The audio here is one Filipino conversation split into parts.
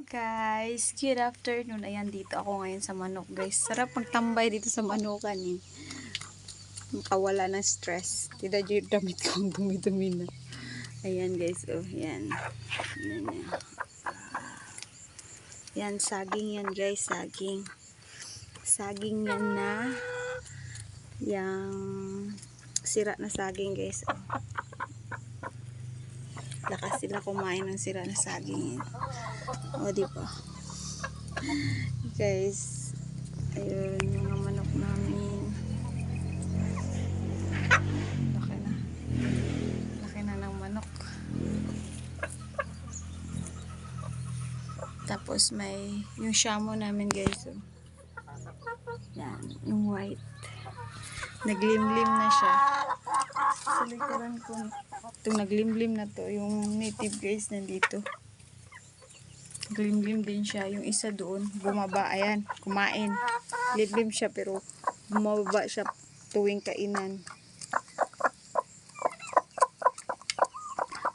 Guys, good afternoon. Ayan, dito ako ngayon sa manok guys. Sarap magtambay dito sa manukan eh. Makawala ng stress. Tida yung damit ko ang dumi-dumi na. Ayan guys, oh yan. Yan, saging yan guys, saging. Saging yan na yang sira na saging guys. Oh. Lakas sila kumain ng sira na saging. O, diba? Guys, ayun, mga manok namin. Laki na. Laki na ng manok. Tapos may, yung shamo namin guys. Oh. Yan, yung white. Naglimlim na siya. Sa likuran ko. Itong naglimlim na to, yung native guys nandito. Glimlim din siya. Yung isa doon, bumaba. Ayan, kumain. Limlim siya pero bumaba siya tuwing kainan.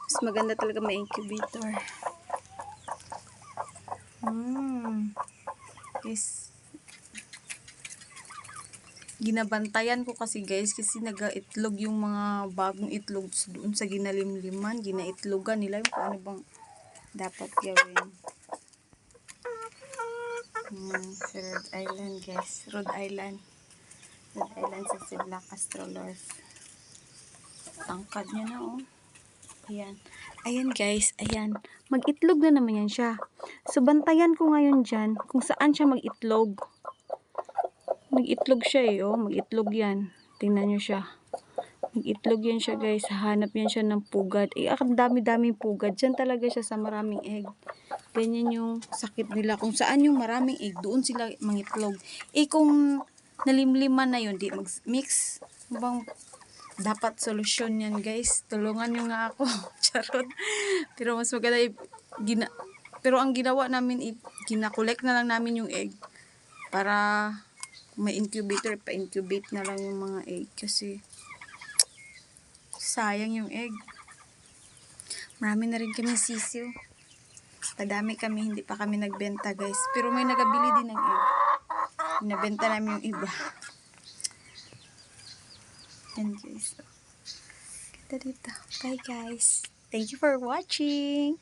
Mas maganda talaga may incubator. Yes. Ginabantayan ko kasi guys kasi nag-itlog yung mga bagong itlog doon sa ginalimliman. Ginaitlogan nila yung kung ano bang dapat gawin. Sa Rhode Island guys. Rhode Island sa si Black Astrolorf. Tangkad niya na oh. Ayan. Ayan guys. Ayan. Mag-itlog na naman yan siya. So bantayan ko ngayon dyan kung saan siya mag-itlog. Mag-itlog siya eh. Oh. Mag-itlog yan. Tingnan nyo siya. Mag-itlog yan siya guys. Hanap yan siya ng pugad. Eh, ang dami-daming pugad. Diyan talaga siya sa maraming egg. Ganyan yung sakit nila. Kung saan yung maraming egg, doon sila mangitlog. Eh, kung nalimliman na yun, di mag-mix. Bang dapat solusyon yan, guys. Tulungan nyo nga ako. Charot. Pero mas maganda, pero ang ginawa namin, gina-collect na lang namin yung egg. Para may incubator, pa-incubate na lang yung mga egg. Kasi, sayang yung egg. Marami na rin kami sisiw. Padami kami, hindi pa kami nagbenta guys. Pero may nagabili din ng egg. Nabenta namin yung iba. Yan guys. Kita dito. Bye guys. Thank you for watching.